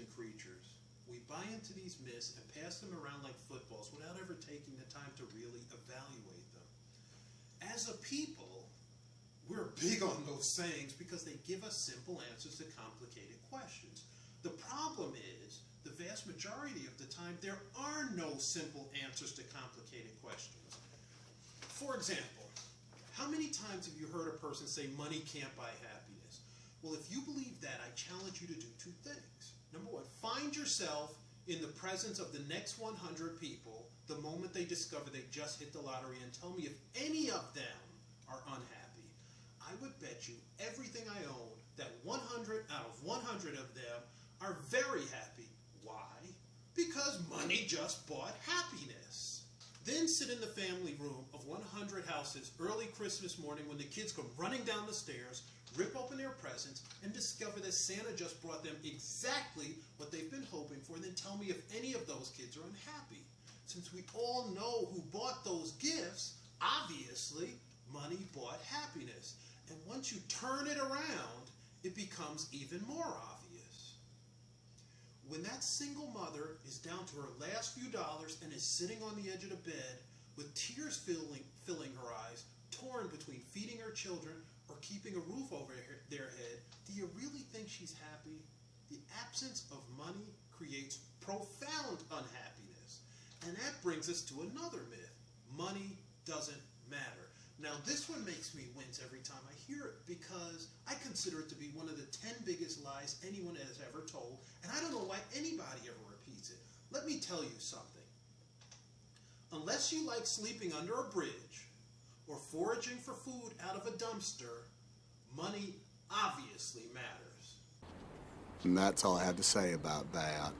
and creatures. We buy into these myths and pass them around like footballs without ever taking the time to really evaluate them. As a people, we're big on those sayings because they give us simple answers to complicated questions. The problem is, the vast majority of the time, there are no simple answers to complicated questions. For example, how many times have you heard a person say money can't buy happiness? Well, if you believe that, I challenge you to do two things. Number one, find yourself in the presence of the next 100 people the moment they discover they just hit the lottery, and tell me if any of them are unhappy. I would bet you everything I own that 100 out of 100 of them are very happy. Why? Because money just bought happiness. Then sit in the family room of 100 houses early Christmas morning when the kids come running down the stairs, rip open their presents, and discover that Santa just brought them exactly what they've been hoping for, and then tell me if any of those kids are unhappy. Since we all know who bought those gifts, obviously, money bought happiness. And once you turn it around, it becomes even more obvious. When that single mother is down to her last few dollars and is sitting on the edge of the bed with tears filling her eyes, torn between feeding her children or keeping a roof over their head, do you really think she's happy? The absence of money creates profound unhappiness. And that brings us to another myth. Money doesn't matter. Now, this one makes me wince every time I hear it because I consider it to be one of the 10 biggest lies anyone has ever told, and I don't know why anybody ever repeats it. Let me tell you something. Unless you like sleeping under a bridge or foraging for food out of a dumpster, money obviously matters. And that's all I have to say about that.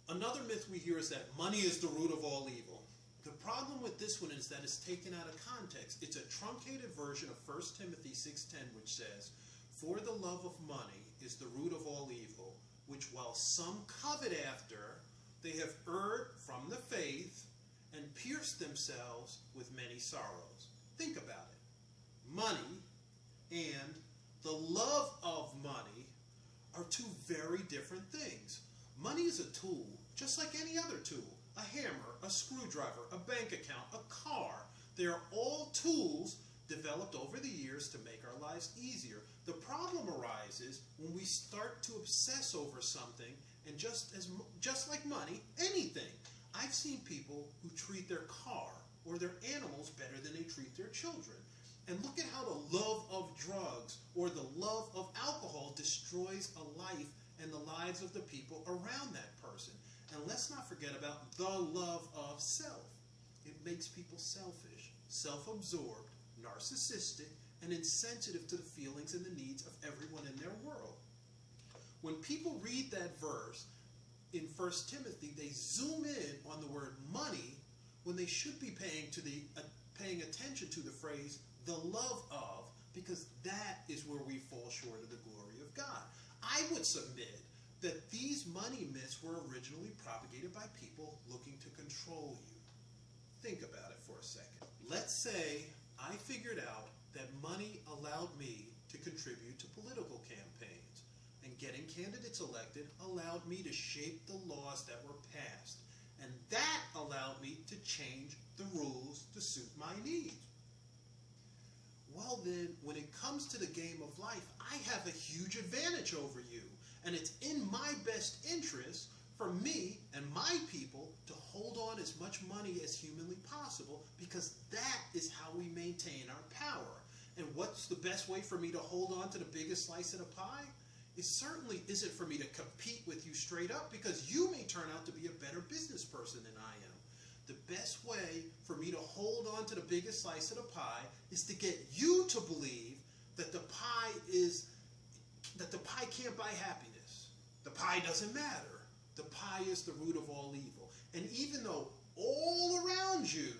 Another myth we hear is that money is the root of all evil. The problem with this one is that it's taken out of context. It's a truncated version of 1 Timothy 6:10, which says, "For the love of money is the root of all evil, which while some covet after, they have erred from the faith and pierced themselves with many sorrows." Think about it. Money and the love of money are two very different things. Money is a tool, just like any other tool. A hammer, a screwdriver, a bank account, a car. They are all tools developed over the years to make our lives easier. The problem arises when we start to obsess over something, and just like money, anything. I've seen people who treat their car or their animals better than they treat their children. And look at how the love of drugs or the love of alcohol destroys a life and the lives of the people around that person. And let's not forget about the love of self. It makes people selfish, self-absorbed, narcissistic, and insensitive to the feelings and the needs of everyone in their world. When people read that verse in 1 Timothy, they zoom in on the word money when they should be paying attention to the phrase the love of, because that is where we fall short of the glory of God. I would submit that these money myths were originally propagated by people looking to control you. Think about it for a second. Let's say I figured out that money allowed me to contribute to political campaigns, and getting candidates elected allowed me to shape the laws that were passed, and that allowed me to change the rules to suit my needs. Well then, when it comes to the game of life, I have a huge advantage over you. And it's in my best interest for me and my people to hold on as much money as humanly possible, because that is how we maintain our power. And what's the best way for me to hold on to the biggest slice of the pie? It certainly isn't for me to compete with you straight up, because you may turn out to be a better business person than I am. The best way for me to hold on to the biggest slice of the pie is to get you to believe that the pie can't buy happiness. The pie doesn't matter. The pie is the root of all evil. And even though all around you,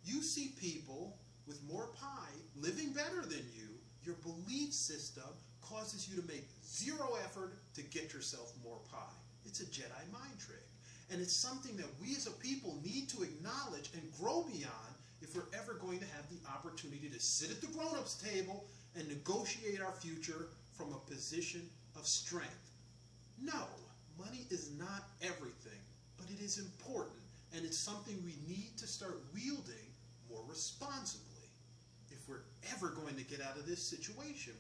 you see people with more pie living better than you, your belief system causes you to make zero effort to get yourself more pie. It's a Jedi mind trick. And it's something that we as a people need to acknowledge and grow beyond if we're ever going to have the opportunity to sit at the grown-ups table and negotiate our future from a position of strength. No, money is not everything, but it is important, and it's something we need to start wielding more responsibly if we're ever going to get out of this situation